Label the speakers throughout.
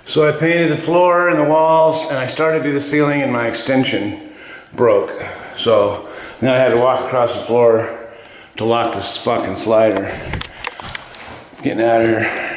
Speaker 1: So I painted the floor and the walls, and I started to do the ceiling, and my extension broke. So then I had to walk across the floor to lock this fucking slider. Getting out of here.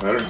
Speaker 2: Better.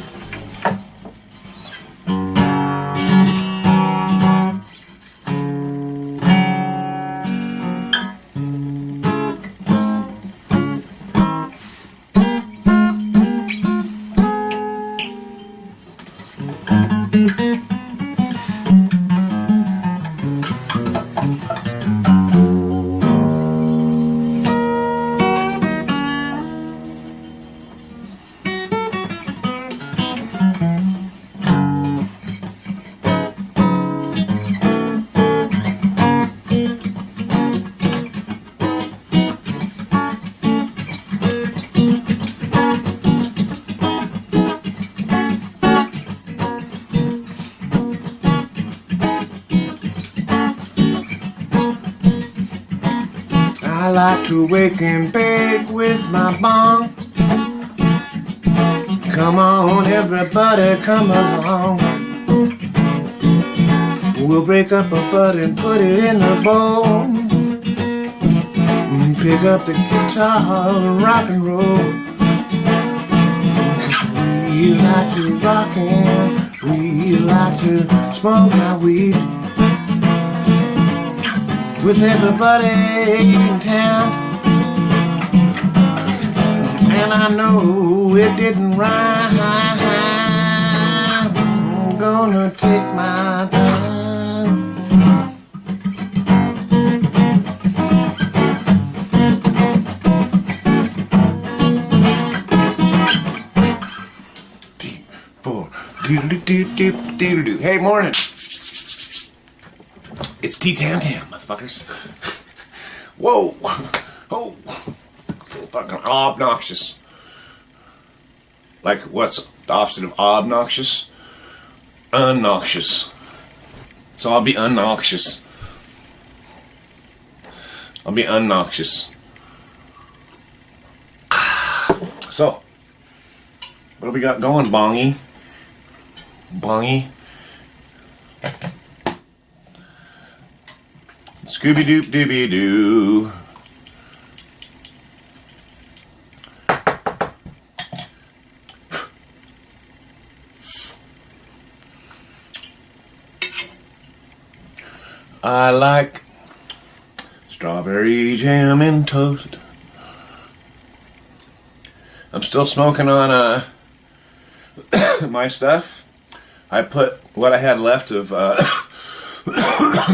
Speaker 1: to wake and bake with my bong. Come on, everybody, come along. We'll break up a bud and put it in the bowl. Pick up the guitar and rock and roll. We like to rock and we like to smoke our weed with everybody in town. And I know it didn't rhyme. I'm gonna take my time. Hey, morning. It's TTown, motherfuckers. Whoa. Oh. So fucking obnoxious. Like, what's the opposite of obnoxious? Unnoxious. So I'll be unnoxious. I'll be unnoxious. So, what do we got going, Bongy? Bongy. Scooby Doop Dooby Doo. I like strawberry jam and toast. I'm still smoking on my stuff. I put what I had left of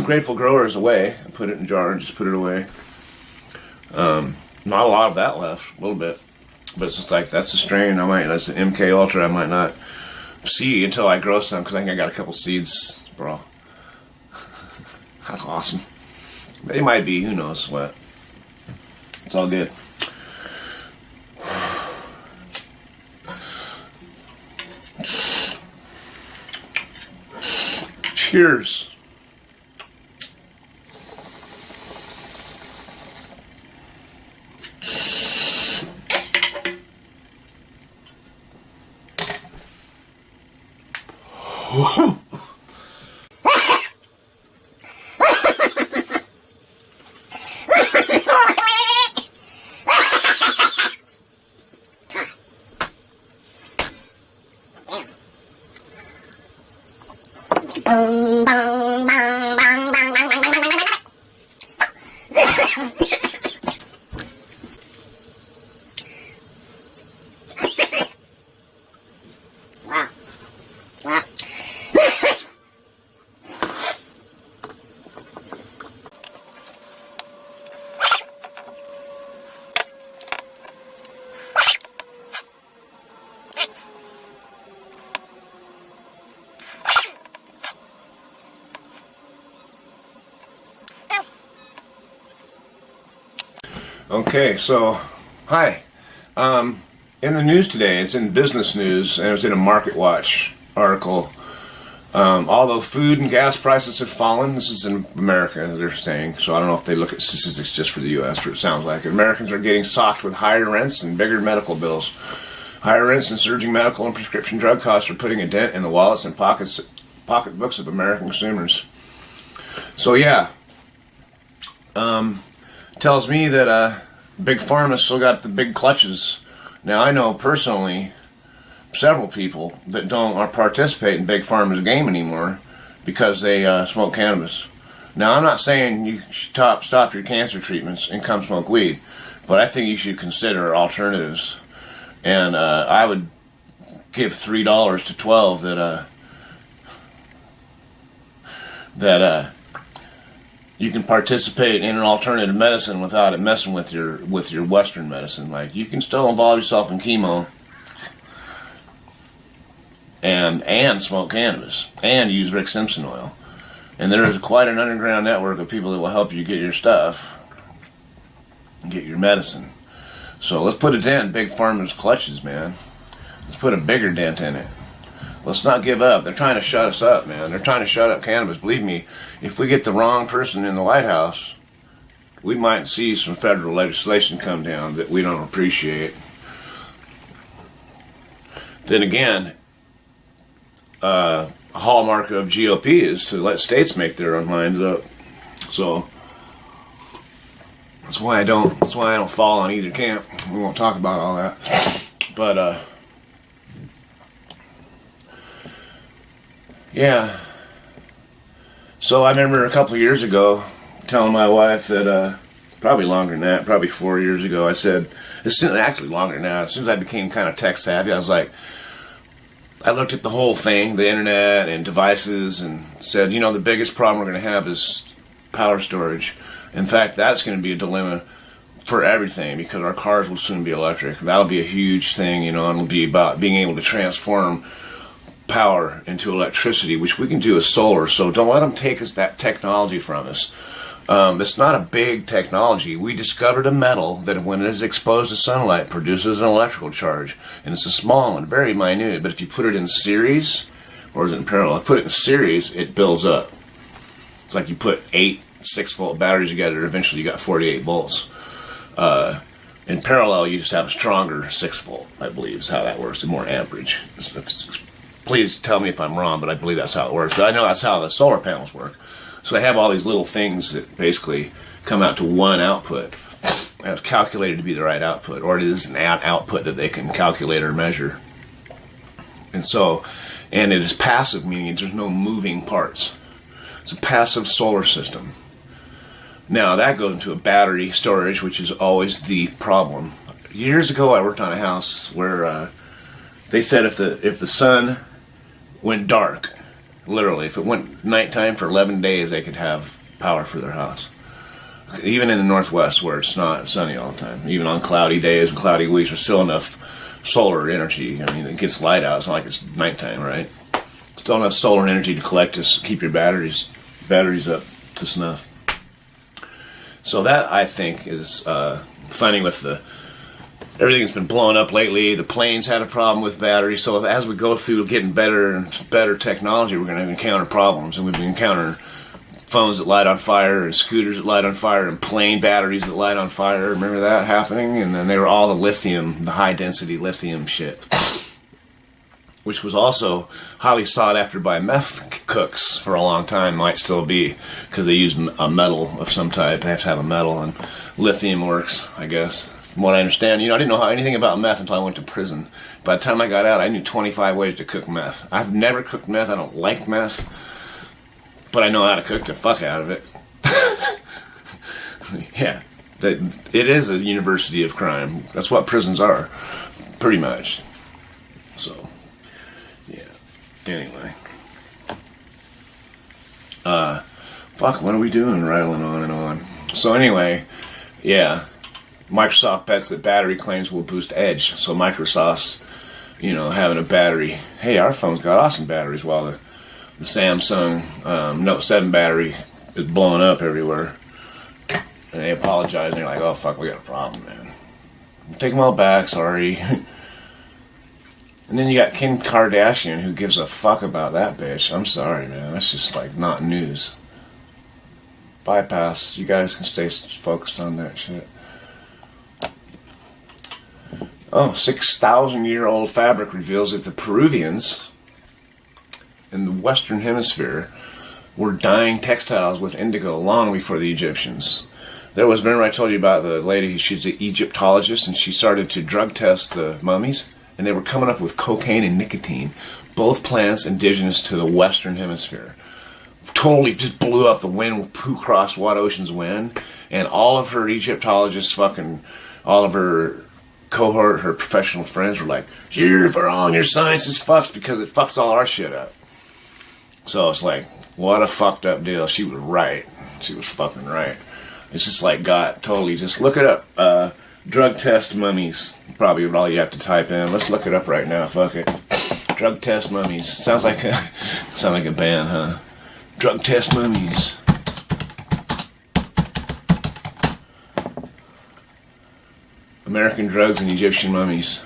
Speaker 1: Grateful Growers away. I put it in a jar and just put it away. Not a lot of that left, a little bit. But it's just like, that's a strain. That's an MK Ultra I might not see until I grow some, because I think I got a couple seeds, bro. That's awesome. They might be, who knows what. It's all good. Cheers. Okay, so, hi. In the news today, it's in business news, and it was in a Market Watch article. Although food and gas prices have fallen, this is in America, they're saying, so I don't know if they look at statistics just for the U.S., but it sounds like it. Americans are getting socked with higher rents and bigger medical bills. Higher rents and surging medical and prescription drug costs are putting a dent in the wallets and pocketbooks of American consumers. So, yeah. Tells me that Big Pharma still got the big clutches. Now, I know personally several people that don't participate in Big Pharma's game anymore because they smoke cannabis. Now, I'm not saying you should stop your cancer treatments and come smoke weed, but I think you should consider alternatives. And I would give $3 to 12 that you can participate in an alternative medicine without it messing with your Western medicine. Like, you can still involve yourself in chemo and smoke cannabis and use Rick Simpson oil. And there is quite an underground network of people that will help you get your stuff and get your medicine. So let's put a dent in Big Pharma's clutches, man. Let's put a bigger dent in it. Let's not give up. They're trying to shut us up, man. They're trying to shut up cannabis. Believe me, if we get the wrong person in the White House, we might see some federal legislation come down that we don't appreciate. Then again, a hallmark of GOP is to let states make their own minds up. So that's why I don't fall on either camp. We won't talk about all that. But yeah. So I remember a couple of years ago telling my wife that probably longer than that, probably 4 years ago, I said, actually longer than that, as soon as I became kind of tech savvy, I was like, I looked at the whole thing, the internet and devices, and said, the biggest problem we're going to have is power storage. In fact, that's going to be a dilemma for everything because our cars will soon be electric. That'll be a huge thing, and it'll be about being able to transform power into electricity, which we can do with solar. So don't let them take that technology from us. It's not a big technology. We discovered a metal that when it is exposed to sunlight produces an electrical charge, and it's a small and very minute, but if you put it in series, or is it in parallel? Put it in series, it builds up. It's like you put 8 6-volt batteries together, eventually you got 48 volts. In parallel, you just have a stronger 6-volt, I believe, is how that works, and more amperage. Please tell me if I'm wrong, but I believe that's how it works. But I know that's how the solar panels work. So they have all these little things that basically come out to one output. And it's calculated to be the right output, or it is an output that they can calculate or measure. And it is passive, meaning there's no moving parts. It's a passive solar system. Now that goes into a battery storage, which is always the problem. Years ago, I worked on a house where they said if the sun went dark, literally, if it went nighttime for 11 days, they could have power for their house. Even in the Northwest, where it's not sunny all the time, even on cloudy days and cloudy weeks, there's still enough solar energy. I mean, it gets light out. It's not like it's nighttime, right? Still enough solar energy to collect to keep your batteries up to snuff. So that, I think, is funny with everything's been blowing up lately. The planes had a problem with batteries. So as we go through getting better and better technology, we're going to encounter problems. And we've been encountering phones that light on fire and scooters that light on fire and plane batteries that light on fire. Remember that happening? And then they were all the high-density lithium shit, which was also highly sought after by meth cooks for a long time, might still be, because they use a metal of some type. They have to have a metal, and lithium works, I guess. From what I understand, I didn't know anything about meth until I went to prison. By the time I got out, I knew 25 ways to cook meth. I've never cooked meth. I don't like meth, but I know how to cook the fuck out of it. Yeah, it is a university of crime. That's what prisons are, pretty much. So, yeah. Anyway, fuck. What are we doing? Rattling on and on. So anyway, yeah. Microsoft bets that battery claims will boost edge. So Microsoft's, having a battery. Hey, our phone's got awesome batteries, while the Samsung Note 7 battery is blowing up everywhere. And they apologize, and they're like, oh, fuck, we got a problem, man. Take them all back, sorry. And then you got Kim Kardashian, who gives a fuck about that bitch. I'm sorry, man. That's just, not news. Bypass. You guys can stay focused on that shit. Oh, 6,000-year-old fabric reveals that the Peruvians in the Western Hemisphere were dyeing textiles with indigo long before the Egyptians. Remember I told you about the lady, she's an Egyptologist, and she started to drug test the mummies, and they were coming up with cocaine and nicotine, both plants indigenous to the Western Hemisphere. Totally just blew up the wind, who crossed what ocean's wind, and all of her Egyptologists, all of her cohort, her professional friends were like, you're wrong, your science is fucked because it fucks all our shit up. So it's like, what a fucked up deal. She was right. She was fucking right. It's just just look it up. Drug test mummies. Probably all you have to type in. Let's look it up right now. Fuck it. Drug test mummies. Sounds like a band, huh? Drug test mummies. American drugs and Egyptian mummies.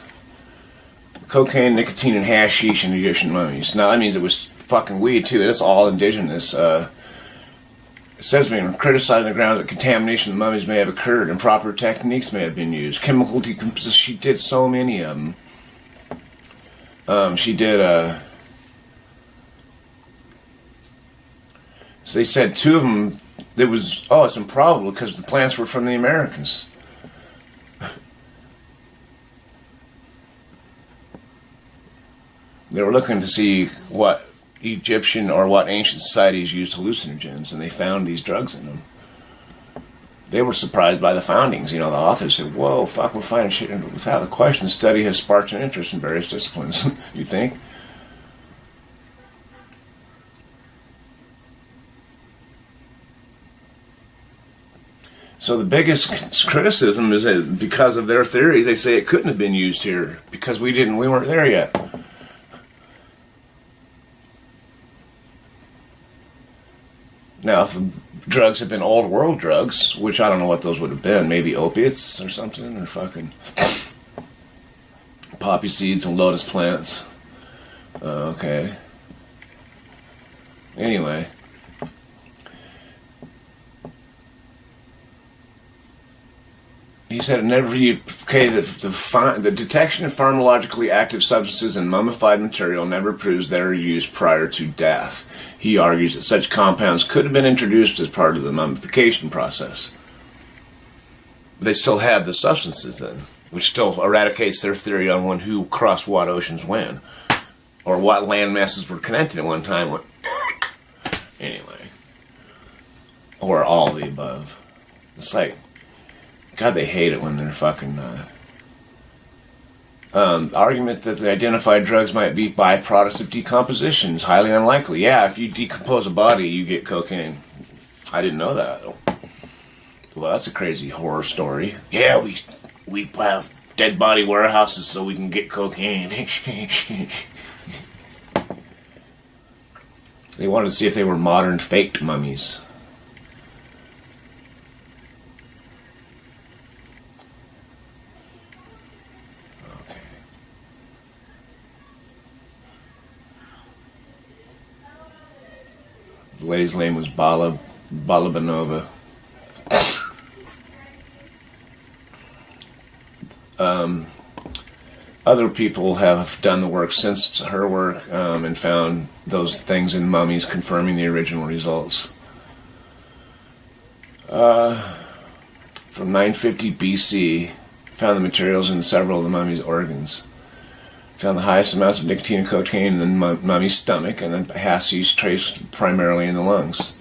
Speaker 1: Cocaine, nicotine, and hashish in Egyptian mummies. Now that means it was fucking weed too. It's all indigenous. It says we are criticizing the grounds that contamination of mummies may have occurred, improper techniques may have been used, chemical decomposition. She did so many of them. She did so they said 2 of them. It's improbable because the plants were from the Americans. They were looking to see what Egyptian or what ancient societies used hallucinogens, and they found these drugs in them. They were surprised by the findings. The authors said, "Whoa, fuck, we're finding shit." And without a question, the study has sparked an interest in various disciplines. You think? So the biggest criticism is that because of their theories, they say it couldn't have been used here because we weren't there yet. Now, if the drugs had been old world drugs, which I don't know what those would have been, maybe opiates or something, or fucking poppy seeds and lotus plants. Okay. Anyway. He said, the detection of pharmacologically active substances in mummified material never proves their use prior to death. He argues that such compounds could have been introduced as part of the mummification process. They still had the substances then, which still eradicates their theory on who crossed what oceans when, or what land masses were connected at one time. Anyway. Or all the above. It's like, God, they hate it when they're fucking... argument that the identified drugs might be byproducts of decomposition is highly unlikely. Yeah, if you decompose a body, you get cocaine. I didn't know that. Well, that's a crazy horror story. Yeah, we have dead body warehouses so we can get cocaine. They wanted to see if they were modern faked mummies. The lady's name was Balabanova. Other people have done the work since her work and found those things in mummies confirming the original results. From 950 BC, found the materials in several of the mummy's organs. Found the highest amounts of nicotine and cocaine in the mummy's stomach, and then hashish traced primarily in the lungs.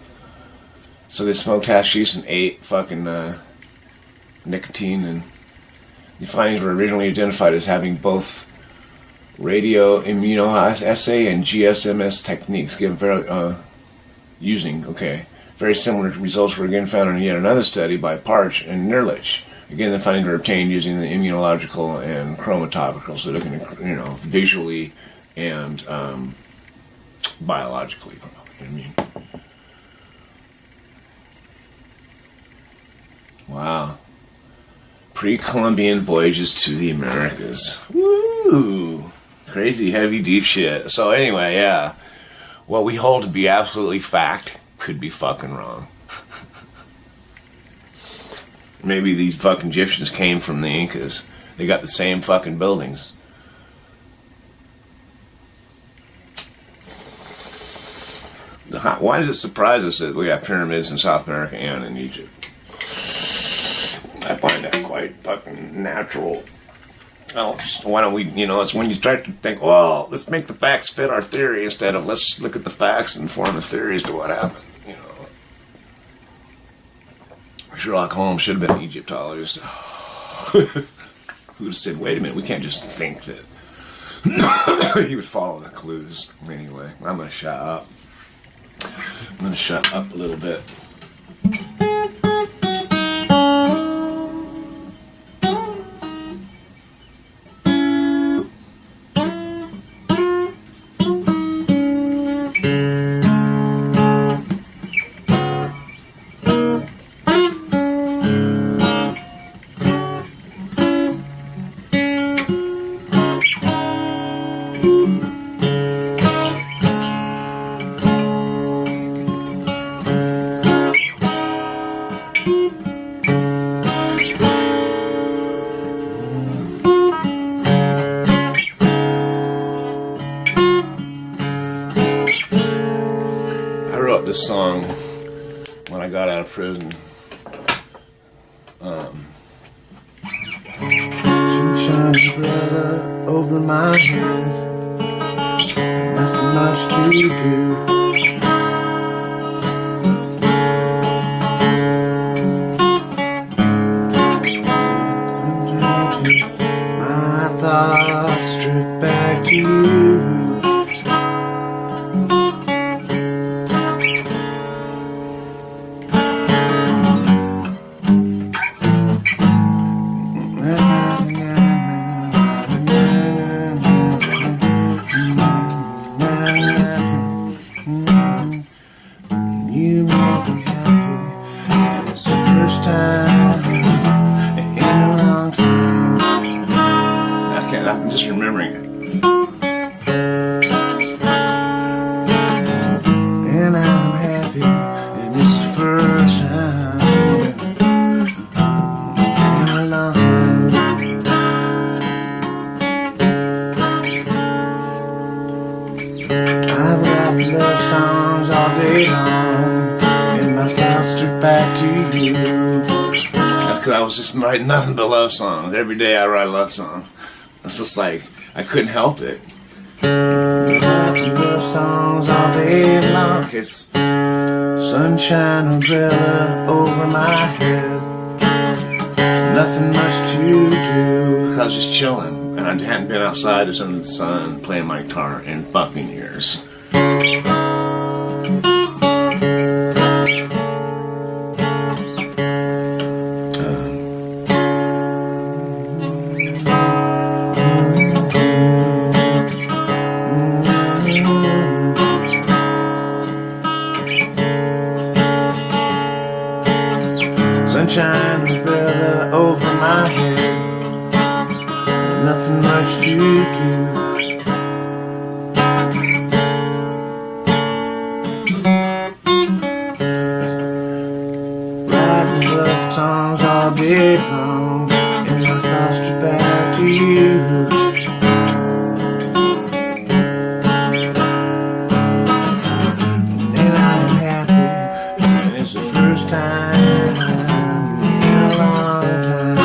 Speaker 1: So they smoked hashish and ate fucking nicotine, and the findings were originally identified as having both radioimmunoassay and GSMS techniques, very similar results were again found in yet another study by Parch and Nerlich. Again, the findings were obtained using the immunological and chromatographical, so looking at, visually and biologically. Wow. Pre-Columbian voyages to the Americas. Woo! Crazy, heavy, deep shit. So anyway, yeah. What we hold to be absolutely fact could be fucking wrong. Maybe these fucking Egyptians came from the Incas. They got the same fucking buildings. Why does it surprise us that we got pyramids in South America and in Egypt? I find that quite fucking natural. Why don't we, it's when you start to think, well, let's make the facts fit our theory instead of let's look at the facts and form a theory as to what happened. Sherlock Holmes should have been an Egyptologist. Who would have said, wait a minute, we can't just think that he would follow the clues. Anyway, I'm going to shut up. I'm going to shut up a little bit. this song when I got out of prison.
Speaker 3: Sunshine umbrella over my head, nothing much to do. My thoughts drift back to you. You make me happy. It's the first time in a long time.
Speaker 1: I'm just remembering it.
Speaker 3: And I'm happy, and it's the first time in a long time. I've got love songs all day long, and my thoughts drift back to you.
Speaker 1: Because I was just writing nothing but love songs. Every day I write a love song. It's just like, I couldn't help it.
Speaker 3: Love songs all day long.
Speaker 1: It's,
Speaker 3: Sunshine umbrella over my head, nothing much to do.
Speaker 1: I was just chilling, and I hadn't been outside just under the sun playing my guitar in fucking years.
Speaker 3: Sunshine umbrella over my head, nothing much to do. Writing love songs all day long, and my thoughts drift back to you. And I'm happy, and it's the first time in a long time.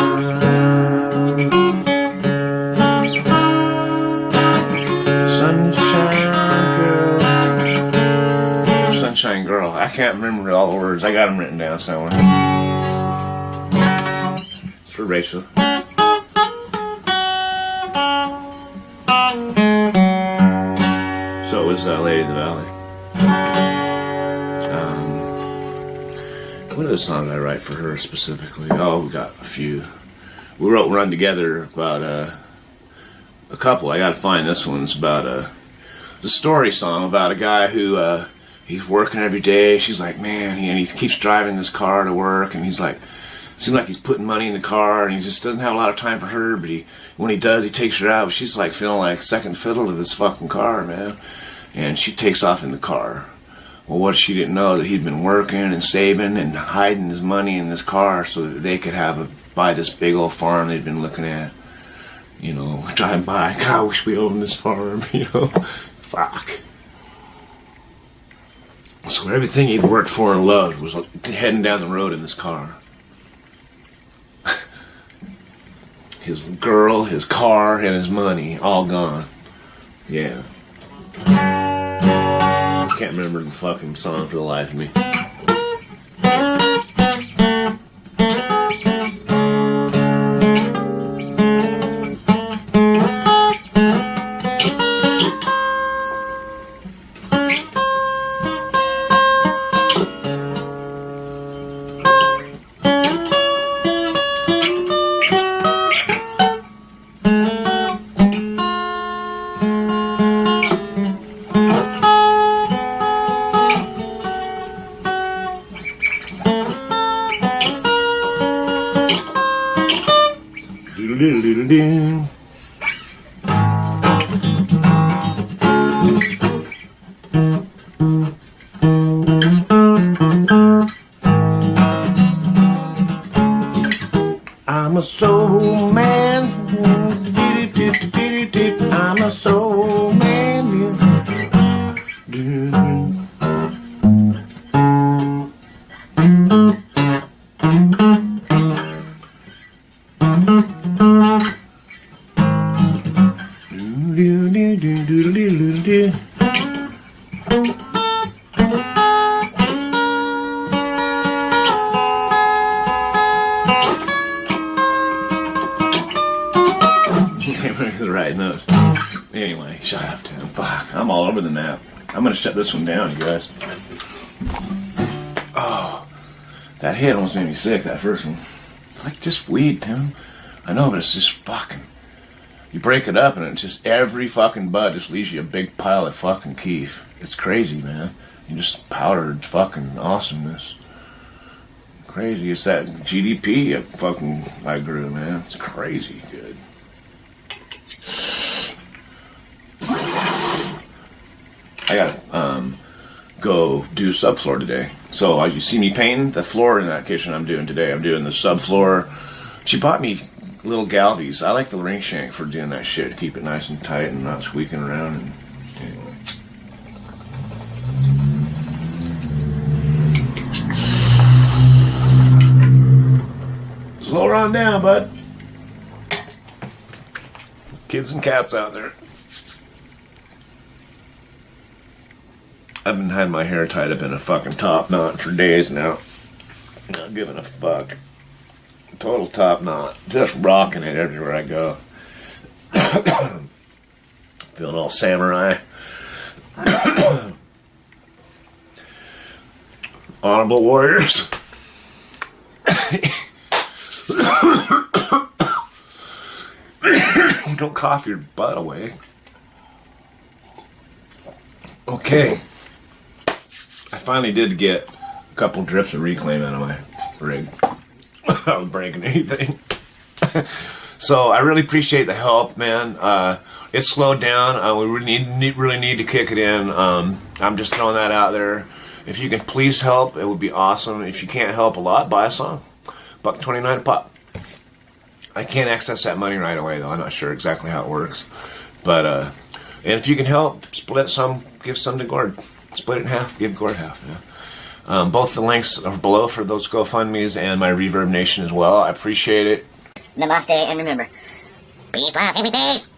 Speaker 3: Sunshine girl.
Speaker 1: Sunshine Girl. I can't remember all the words. I got them written down somewhere. It's for Rachel. So it was Lady of the Valley. What other song did I write for her specifically? Oh, we got a few. We wrote Run Together about a couple. I gotta find this one. It's about the story song about a guy who he's working every day. She's like, man, he keeps driving this car to work, and he's like, seems like he's putting money in the car, and he just doesn't have a lot of time for her. But when he does, he takes her out. But she's like feeling like second fiddle to this fucking car, man. And she takes off in the car. Well, what she didn't know that he'd been working and saving and hiding his money in this car so that they could buy this big old farm they'd been looking at. You know, driving by. God, I wish we owned this farm. You know, fuck. So everything he'd worked for and loved was heading down the road in this car. His girl, his car, and his money all gone. Yeah. I can't remember the fucking song for the life of me. Doodle-doodle-doodle-doo.
Speaker 3: I'm a soul man. I'm a soul man.
Speaker 4: the right note. Anyway, shut up, Tim. Fuck, I'm all over the map. I'm gonna shut this one down, you guys. Oh, that hit almost made me sick, that first one. It's like just weed, Tim. I know, but it's just fucking... You break it up and it's just every fucking bud just leaves you a big pile of fucking keef. It's crazy, man. You just powdered fucking awesomeness. Crazy. It's that GDP I grew, man. It's crazy good. I gotta go do subfloor today. So you see me painting the floor in that kitchen I'm doing today. I'm doing the subfloor. She bought me little galvies. I like the ring shank for doing that shit to keep it nice and tight and not squeaking around. And anyway. Slow her on down, bud. Kids and cats out there. I've been having my hair tied up in a fucking top knot for days now. Not giving a fuck. Total top knot. Just rocking it everywhere I go. Feeling all samurai. Honorable warriors. Don't cough your butt away. Okay. I finally did get a couple drips of reclaim out of my rig. Without breaking anything. So I really appreciate the help, man. It's slowed down. We really need to kick it in. I'm just throwing that out there. If you can please help, it would be awesome. If you can't help a lot, buy a song. $1.29 a pop. I can't access that money right away, though. I'm not sure exactly how it works. But, and if you can help, split some, give some to Gord. Split it in half, give Gord half. Yeah. Both the links are below for those GoFundMes and my Reverb Nation as well. I appreciate it.
Speaker 5: Namaste, and remember, peace, love, happy days.